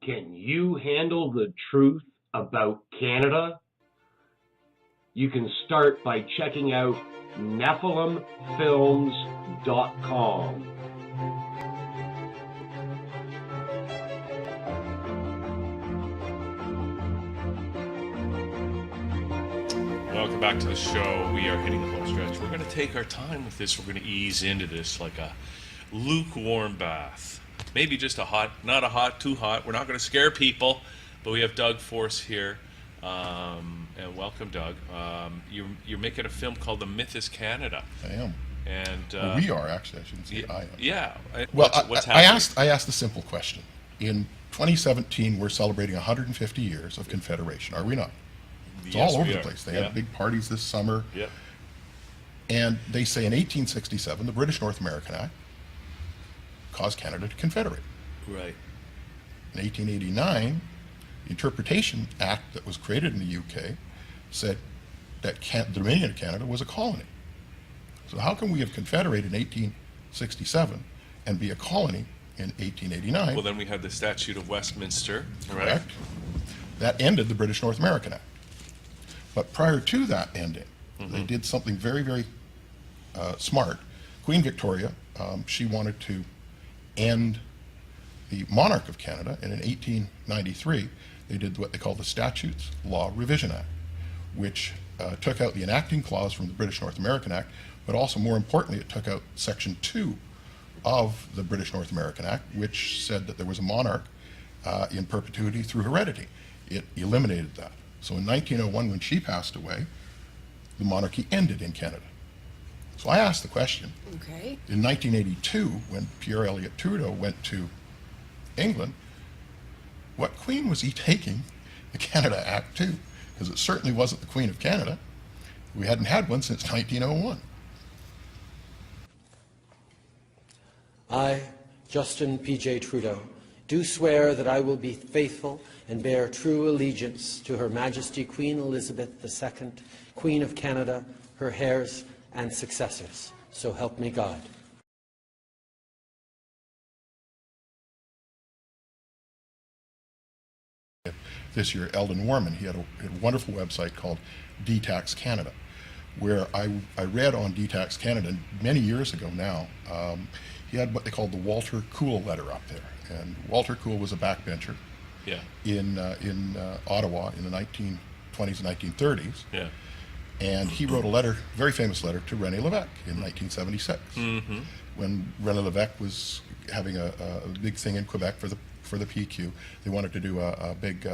Can you handle the truth about Canada? You can start by checking out NephilimFilms.com. Welcome back to the show. We are hitting the home stretch. We're going to take our time with this. We're going to ease into this like a lukewarm bath. Maybe just a hot, not a hot, too hot. We're not going to scare people, but we have Doug Force here. And welcome, Doug. You're making a film called The Myth is Canada. I am. And well, we are, actually. I shouldn't say I am. Yeah. Well, what's happening? I asked a simple question. In 2017, we're celebrating 150 years of Confederation, are we not? It's Yes, all over we the are. place. They Yeah. had big parties this summer. Yep. And they say in 1867, the British North American Act caused Canada to confederate. Right. In 1889, the Interpretation Act that was created in the UK said that the Dominion of Canada was a colony. So how can we have confederated in 1867 and be a colony in 1889? Well, then we have the Statute of Westminster. Right. Correct. That ended the British North American Act. But prior to that ending, they did something very, very smart. Queen Victoria, she wanted to end the monarch of Canada, and in 1893, they did what they call the Statutes Law Revision Act, which took out the enacting clause from the British North American Act, but also more importantly, it took out Section 2 of the British North American Act, which said that there was a monarch in perpetuity through heredity. It eliminated that. So in 1901, when she passed away, the monarchy ended in Canada. So I asked the question, Okay. in 1982, when Pierre Elliott Trudeau went to England, what queen was he taking the Canada Act to? Because it certainly wasn't the Queen of Canada. We hadn't had one since 1901. I, Justin P.J. Trudeau, do swear that I will be faithful and bear true allegiance to Her Majesty Queen Elizabeth II, Queen of Canada, her heirs and successors. So help me God. This year, Eldon Warman, he had a wonderful website called DTax Canada, where I read on DTax Canada many years ago now. He had what they called the Walter Cool letter up there, and Walter Cool was a backbencher Yeah. in Ottawa in the 1920s and 1930s, Yeah. and he wrote a letter, very famous letter, to René Lévesque in 1976, when René Lévesque was having a big thing in Quebec for the PQ. They wanted to do a big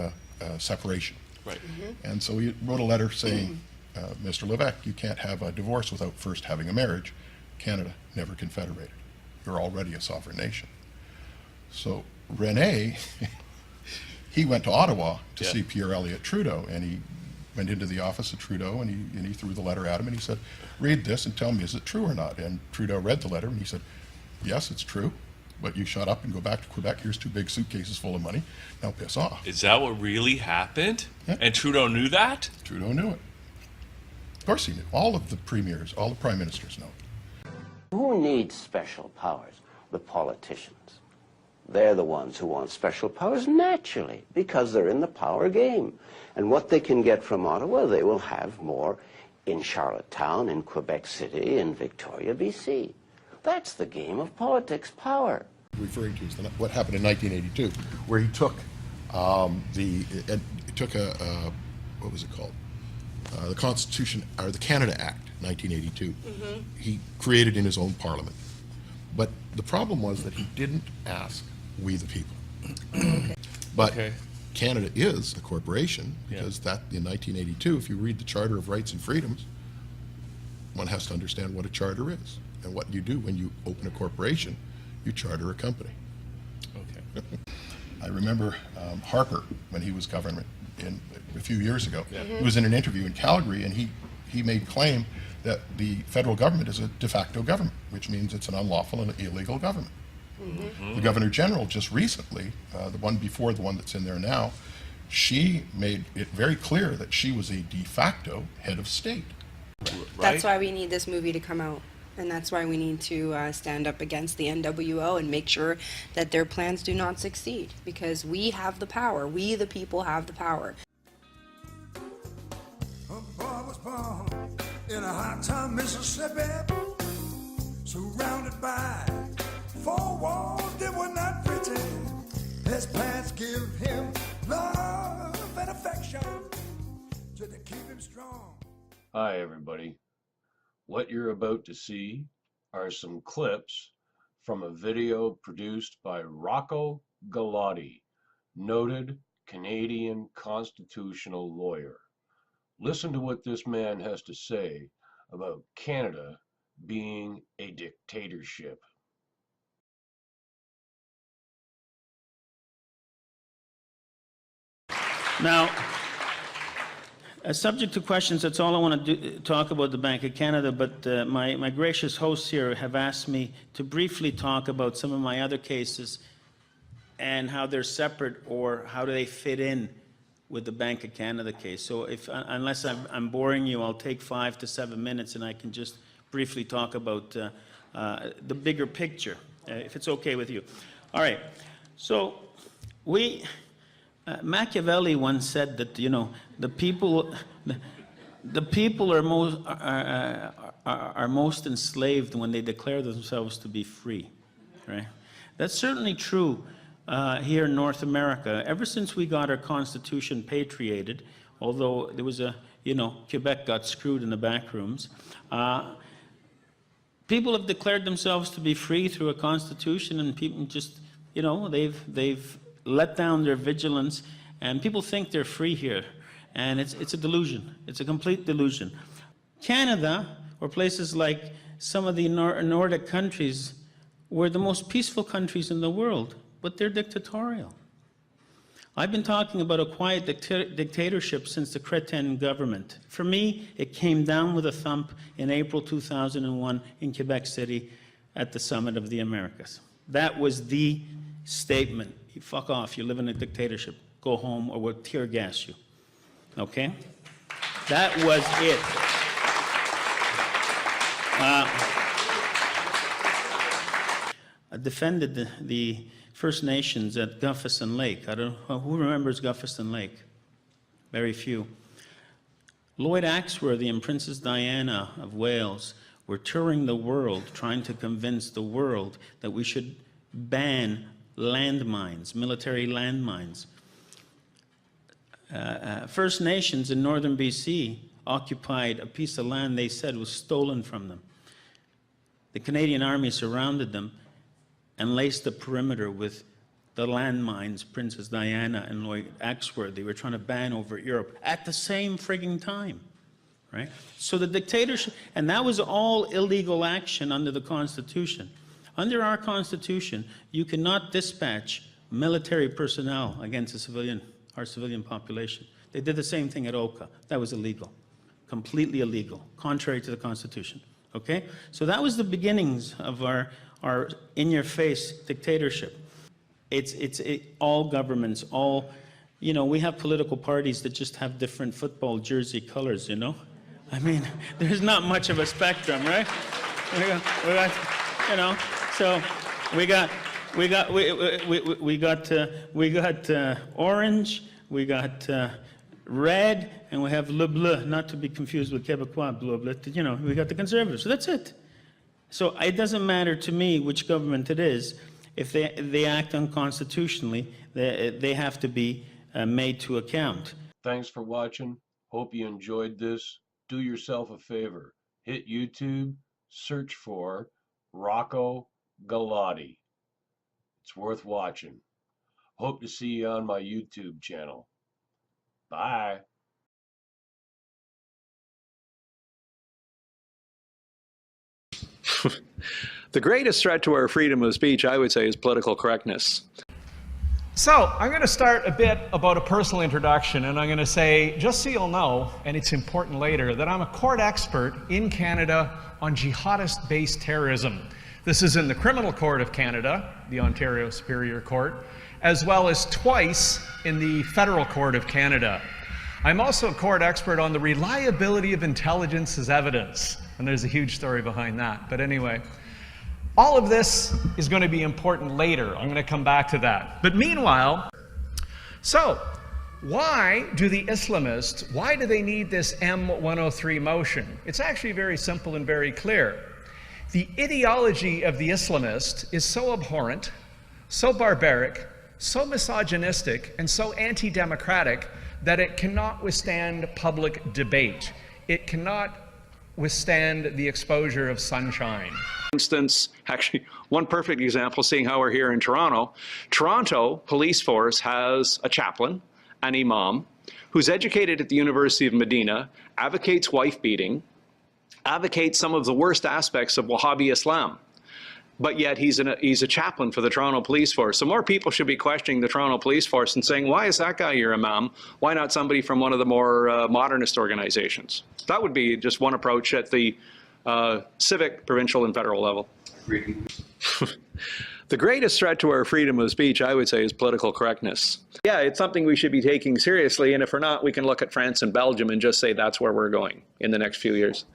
separation. Right. And so he wrote a letter saying, Mr. Lévesque, you can't have a divorce without first having a marriage. Canada never confederated. You're already a sovereign nation. So René, he went to Ottawa to see Pierre Elliott Trudeau, and he went into the office of Trudeau, and he threw the letter at him, and he said, read this and tell me, is it true or not? And Trudeau read the letter, and he said, yes, it's true, but you shut up and go back to Quebec. Here's 2 big suitcases full of money. Now piss off. Is that what really happened? Yeah. And Trudeau knew that? Trudeau knew it. Of course he knew. All of the premiers, all the prime ministers know it. Who needs special powers? The politicians. They're the ones who want special powers naturally, because they're in the power game. And what they can get from Ottawa, they will have more in Charlottetown, in Quebec City, in Victoria, BC. That's the game of politics, power. Referring to is what happened in 1982, where he took what was it called? The Constitution, or the Canada Act, 1982. He created in his own parliament. But the problem was that he didn't ask we the people. But Canada is a corporation, because that in 1982, if you read the Charter of Rights and Freedoms, one has to understand what a charter is and what you do when you open a corporation. You charter a company. Okay. I remember Harper, when he was government a few years ago, he was in an interview in Calgary, and he made claim that the federal government is a de facto government, which means it's an unlawful and illegal government. The Governor General just recently, the one before the one that's in there now, she made it very clear that she was a de facto head of state. Right? That's why we need this movie to come out. And that's why we need to stand up against the NWO and make sure that their plans do not succeed, because we have the power. We, the people, have the power. A boy was born in a hot town, Mississippi, surrounded by four walls that were not pretty. His parents give him love and affection to keep him strong. Hi, everybody. What you're about to see are some clips from a video produced by Rocco Galati, noted Canadian constitutional lawyer. Listen to what this man has to say about Canada being a dictatorship. Now, subject to questions, that's all I want to talk about the Bank of Canada, but my gracious hosts here have asked me to briefly talk about some of my other cases and how they're separate or how do they fit in with the Bank of Canada case. So unless I'm boring you, I'll take 5 to 7 minutes and I can just briefly talk about the bigger picture, if it's okay with you. All right, so Machiavelli once said that, you know, the people are most enslaved when they declare themselves to be free, right? That's certainly true here in North America. Ever since we got our Constitution patriated, although there was Quebec got screwed in the back rooms, people have declared themselves to be free through a Constitution, and people just, they've let down their vigilance, and people think they're free here, and it's a delusion. It's a complete delusion. Canada, or places like some of the Nordic countries, were the most peaceful countries in the world, but they're dictatorial. I've been talking about a quiet dictatorship since the Crétin government. For me, it came down with a thump in April 2001 in Quebec City at the Summit of the Americas. That was the statement. You fuck off, you live in a dictatorship. Go home or we'll tear gas you. Okay? That was it. I defended the First Nations at Gufferson Lake. I don't know, who remembers Gufferson Lake? Very few. Lloyd Axworthy and Princess Diana of Wales were touring the world trying to convince the world that we should ban landmines, military landmines. First Nations in northern BC occupied a piece of land they said was stolen from them. The Canadian Army surrounded them and laced the perimeter with the landmines Princess Diana and Lloyd Axworthy were trying to ban over Europe at the same frigging time, right? So the dictatorship, and that was all illegal action under the Constitution. Under our Constitution, you cannot dispatch military personnel against our civilian population. They did the same thing at Oka. That was illegal, completely illegal, contrary to the Constitution, okay? So that was the beginnings of our in-your-face dictatorship. It's all governments, all, we have political parties that just have different football jersey colors, I mean, there's not much of a spectrum, right? So we got orange, we got red, and we have le bleu, not to be confused with Québécois bleu bleu. We got the Conservatives. So that's it. So it doesn't matter to me which government it is. If they act unconstitutionally, they have to be made to account. Thanks for watching. Hope you enjoyed this. Do yourself a favor. Hit YouTube, search for Rocco Galati. It's worth watching. Hope to see you on my YouTube channel. Bye. The greatest threat to our freedom of speech, I would say, is political correctness. So I'm going to start a bit about a personal introduction, and I'm going to say, just so you'll know, and it's important later, that I'm a court expert in Canada on jihadist-based terrorism. This is in the Criminal Court of Canada, the Ontario Superior Court, as well as twice in the Federal Court of Canada. I'm also a court expert on the reliability of intelligence as evidence. And there's a huge story behind that. But anyway, all of this is going to be important later. I'm going to come back to that. But meanwhile, so why do the Islamists, why do they need this M103 motion? It's actually very simple and very clear. The ideology of the Islamist is so abhorrent, so barbaric, so misogynistic, and so anti-democratic that it cannot withstand public debate. It cannot withstand the exposure of sunshine. For instance, actually, one perfect example, seeing how we're here in Toronto, Toronto police force has a chaplain, an imam, who's educated at the University of Medina, advocates wife beating, advocates some of the worst aspects of Wahhabi Islam. But yet he's a chaplain for the Toronto Police Force. So more people should be questioning the Toronto Police Force and saying, why is that guy your imam? Why not somebody from one of the more modernist organizations? That would be just one approach at the civic, provincial, and federal level. The greatest threat to our freedom of speech, I would say, is political correctness. Yeah, it's something we should be taking seriously, and if we're not, we can look at France and Belgium and just say that's where we're going in the next few years.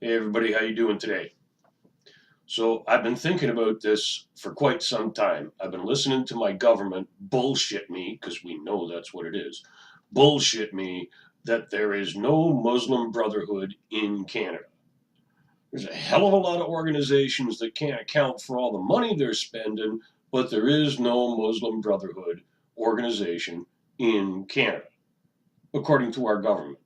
Hey everybody, how you doing today? So I've been thinking about this for quite some time. I've been listening to my government bullshit me, because we know that's what it is, bullshit me that there is no Muslim Brotherhood in Canada. There's a hell of a lot of organizations that can't account for all the money they're spending, but there is no Muslim Brotherhood organization in Canada, according to our government.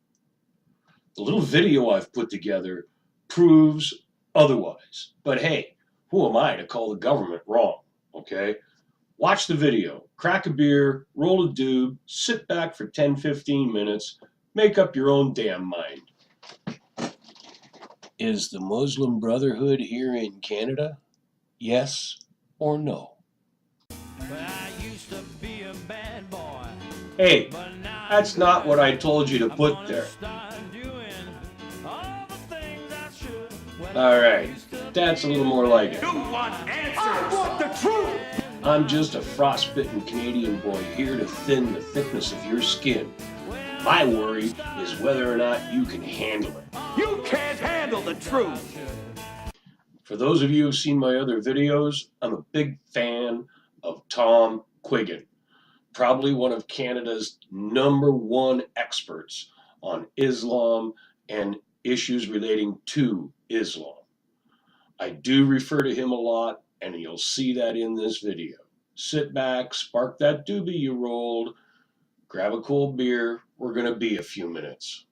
The little video I've put together proves otherwise. But hey, who am I to call the government wrong, okay? Watch the video, crack a beer, roll a doob, sit back for 10-15 minutes, make up your own damn mind. Is the Muslim Brotherhood here in Canada? Yes or no? Hey, that's not what I told you to put there. Alright, that's a little more like it. You want answers! I want the truth! I'm just a frostbitten Canadian boy here to thin the thickness of your skin. My worry is whether or not you can handle it. You can't handle the truth! For those of you who've seen my other videos, I'm a big fan of Tom Quiggin, probably one of Canada's #1 experts on Islam and issues relating to Islam. I do refer to him a lot, and you'll see that in this video. Sit back, spark that doobie you rolled, grab a cold beer. We're going to be a few minutes.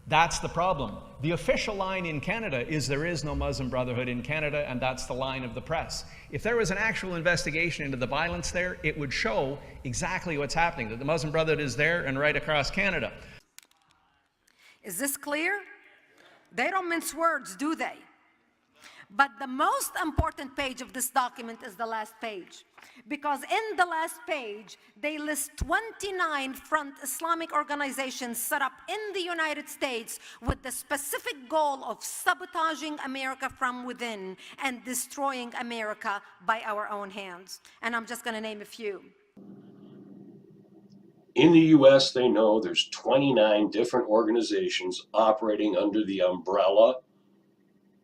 That's the problem. The official line in Canada is there is no Muslim Brotherhood in Canada, and that's the line of the press. If there was an actual investigation into the violence there, it would show exactly what's happening, that the Muslim Brotherhood is there and right across Canada. Is this clear? They don't mince words, do they? But the most important page of this document is the last page. Because in the last page, they list 29 front Islamic organizations set up in the United States with the specific goal of sabotaging America from within and destroying America by our own hands. And I'm just going to name a few. In the US, they know there's 29 different organizations operating under the umbrella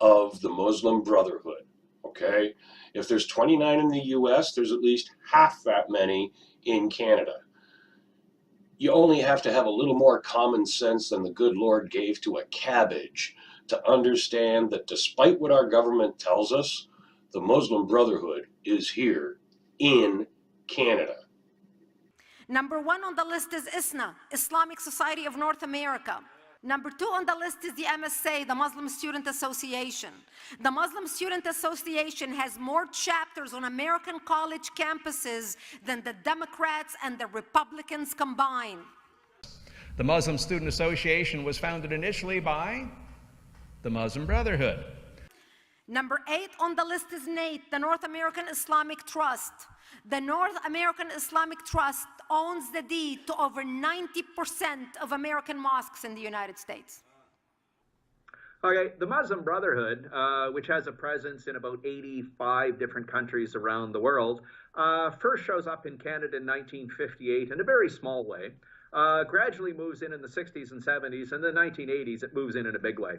of the Muslim Brotherhood, okay? If there's 29 in the US, there's at least half that many in Canada. You only have to have a little more common sense than the good Lord gave to a cabbage to understand that despite what our government tells us, the Muslim Brotherhood is here in Canada. Number 1 on the list is ISNA, Islamic Society of North America. Number 2 on the list is the MSA, the Muslim Student Association. The Muslim Student Association has more chapters on American college campuses than the Democrats and the Republicans combined. The Muslim Student Association was founded initially by the Muslim Brotherhood. Number 8 on the list is NATE, the North American Islamic Trust. The North American Islamic Trust owns the deed to over 90% of American mosques in the United States. Okay, the Muslim Brotherhood, which has a presence in about 85 different countries around the world, first shows up in Canada in 1958 in a very small way, gradually moves in the 60s and 70s, and in the 1980s it moves in a big way.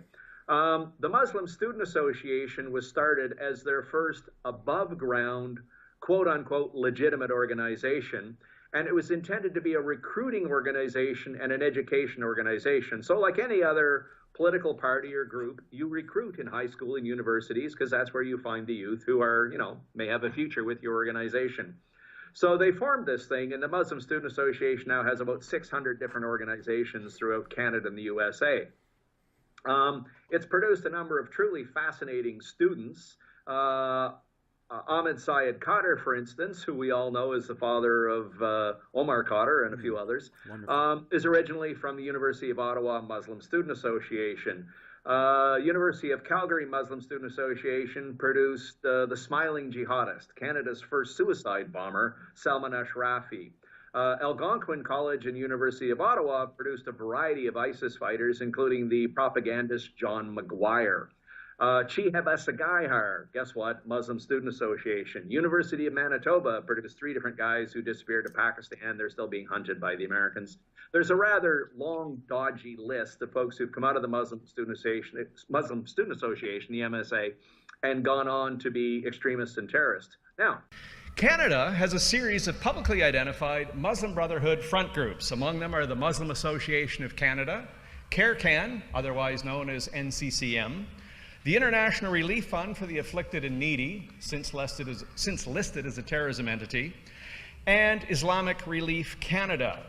The Muslim Student Association was started as their first above-ground, quote-unquote, legitimate organization, and it was intended to be a recruiting organization and an education organization. So like any other political party or group, you recruit in high school and universities because that's where you find the youth who are, may have a future with your organization. So they formed this thing, and the Muslim Student Association now has about 600 different organizations throughout Canada and the USA. It's produced a number of truly fascinating students. Ahmed Syed Khader, for instance, who we all know is the father of Omar Khader and a few others, is originally from the University of Ottawa Muslim Student Association. University of Calgary Muslim Student Association produced the Smiling Jihadist, Canada's first suicide bomber, Salman Ashrafi. Algonquin College and University of Ottawa produced a variety of ISIS fighters, including the propagandist John Maguire. Chihab Asagayhar, guess what? Muslim Student Association. University of Manitoba produced 3 different guys who disappeared to Pakistan. They're still being hunted by the Americans. There's a rather long, dodgy list of folks who've come out of the Muslim Student Association, the MSA, and gone on to be extremists and terrorists. Now, Canada has a series of publicly identified Muslim Brotherhood front groups. Among them are the Muslim Association of Canada, CARECAN, otherwise known as NCCM, the International Relief Fund for the Afflicted and Needy, since listed as a terrorism entity, and Islamic Relief Canada.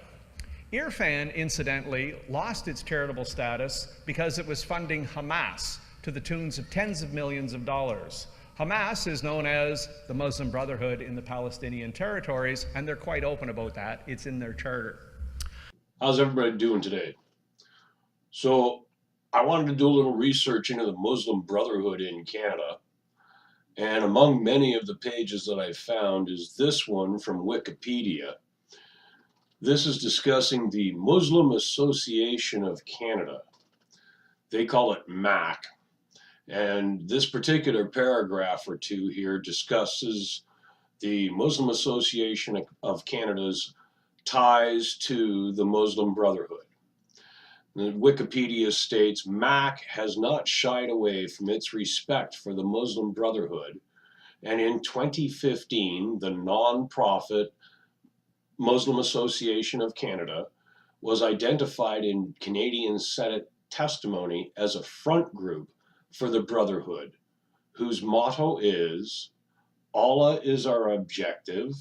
Irfan, incidentally, lost its charitable status because it was funding Hamas to the tunes of tens of millions of dollars. Hamas is known as the Muslim Brotherhood in the Palestinian territories, and they're quite open about that. It's in their charter. How's everybody doing today? So I wanted to do a little research into the Muslim Brotherhood in Canada, and among many of the pages that I found is this one from Wikipedia. This is discussing the Muslim Association of Canada. They call it MAC. And this particular paragraph or two here discusses the Muslim Association of Canada's ties to the Muslim Brotherhood. The Wikipedia states, MAC has not shied away from its respect for the Muslim Brotherhood, and in 2015, the non-profit Muslim Association of Canada was identified in Canadian Senate testimony as a front group for the Brotherhood, whose motto is, Allah is our objective,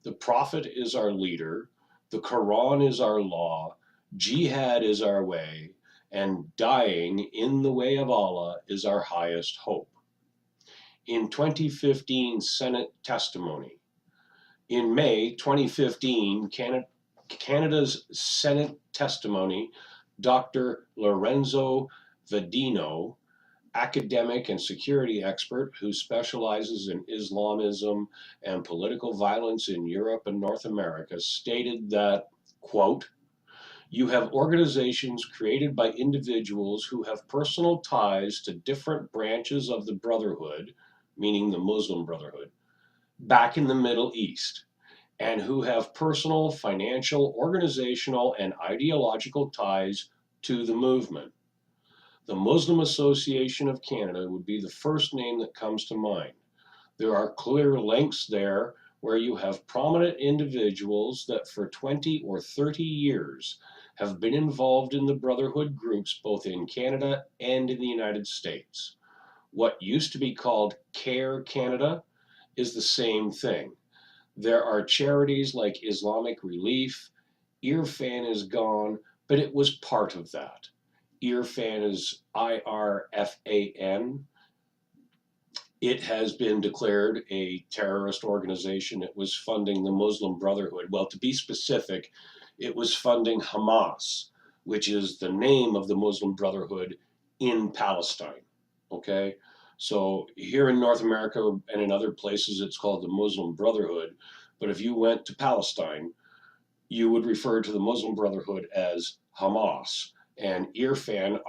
the Prophet is our leader, the Quran is our law, Jihad is our way, and dying in the way of Allah is our highest hope. In 2015 Senate testimony, in May 2015, Canada's Senate testimony, Dr. Lorenzo Vedino, academic and security expert who specializes in Islamism and political violence in Europe and North America, stated that, quote, you have organizations created by individuals who have personal ties to different branches of the Brotherhood, meaning the Muslim Brotherhood, back in the Middle East, and who have personal, financial, organizational, and ideological ties to the movement. The Muslim Association of Canada would be the first name that comes to mind. There are clear links there where you have prominent individuals that for 20 or 30 years have been involved in the Brotherhood groups both in Canada and in the United States. What used to be called CARE Canada is the same thing. There are charities like Islamic Relief. Irfan is gone, but it was part of that. Irfan is IRFAN. It has been declared a terrorist organization. It was funding the Muslim Brotherhood. Well, to be specific, it was funding Hamas, which is the name of the Muslim Brotherhood in Palestine. Okay? So here in North America and in other places, it's called the Muslim Brotherhood. But if you went to Palestine, you would refer to the Muslim Brotherhood as Hamas. And Irfan,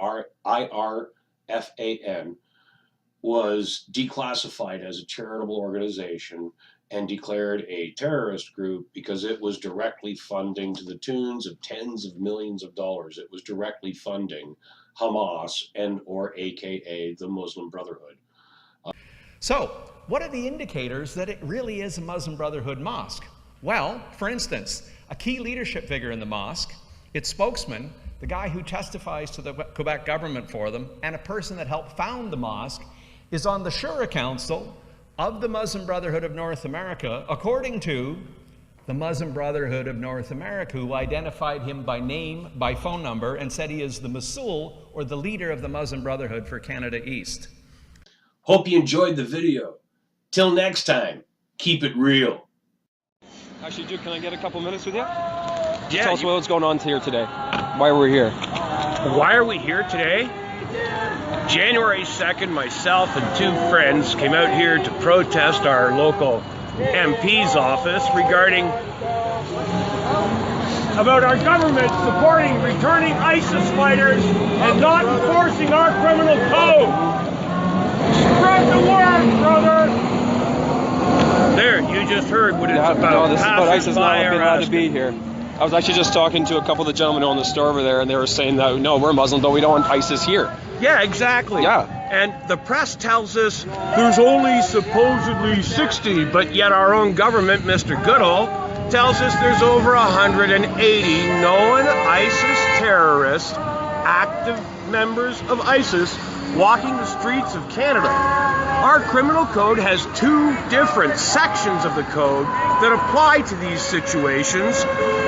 IRFAN, was declassified as a charitable organization and declared a terrorist group because it was directly funding, to the tunes of tens of millions of dollars, it was directly funding Hamas or AKA the Muslim Brotherhood. So, what are the indicators that it really is a Muslim Brotherhood mosque? Well, for instance, a key leadership figure in the mosque, its spokesman, the guy who testifies to the Quebec government for them, and a person that helped found the mosque, is on the Shura Council of the Muslim Brotherhood of North America, according to the Muslim Brotherhood of North America, who identified him by name, by phone number, and said he is the Masul, or the leader of the Muslim Brotherhood for Canada East. Hope you enjoyed the video. Till next time, keep it real. Actually, Duke, can I get a couple minutes with you? Yeah. Tell us what's going on here today. Why we're here. Why are we here today? January 2nd, myself and two friends came out here to protest our local MP's office regarding about our government supporting returning ISIS fighters and not enforcing our criminal code. Spread the word, brother! There, you just heard what it's about. No, this is about ISIS not being allowed to be here. I was actually just talking to a couple of the gentlemen on the store over there, and they were saying that, no, we're Muslim, but we don't want ISIS here. Yeah, exactly. Yeah. And the press tells us there's only supposedly 60, but yet our own government, Mr. Goodall, tells us there's over 180 known ISIS terrorists, active members of ISIS, walking the streets of Canada. Our criminal code has two different sections of the code that apply to these situations.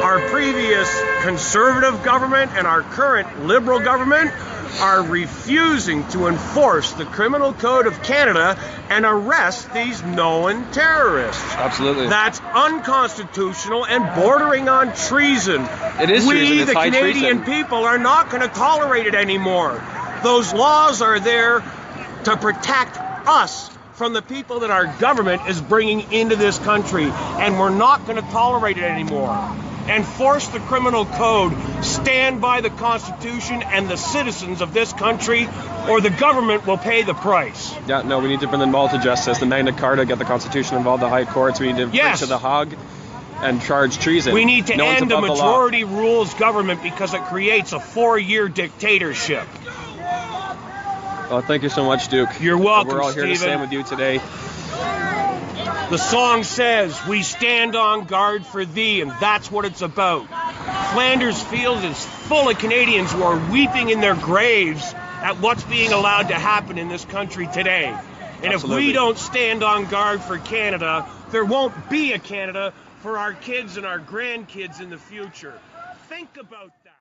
Our previous conservative government and our current liberal government are refusing to enforce the criminal code of Canada and arrest these known terrorists. Absolutely. That's unconstitutional and bordering on treason. It is treason. We, It's the high Canadian treason. people, are not going to tolerate it anymore. Those laws are there to protect us from the people that our government is bringing into this country, and we're not going to tolerate it anymore. Enforce the criminal code, stand by the Constitution and the citizens of this country, or the government will pay the price. Yeah, no, we need to bring them all to justice. The Magna Carta, get the Constitution involved, the high courts. We need to bring to the Hague and charge treason. We need to No one's end a above the law. majority rules government because it creates a 4-year dictatorship. Well, thank you so much, Duke. You're welcome, We're all here to Stephen. stand with you today. The song says, we stand on guard for thee, and that's what it's about. Flanders Field is full of Canadians who are weeping in their graves at what's being allowed to happen in this country today. And Absolutely. if we don't stand on guard for Canada, there won't be a Canada for our kids and our grandkids in the future. Think about that.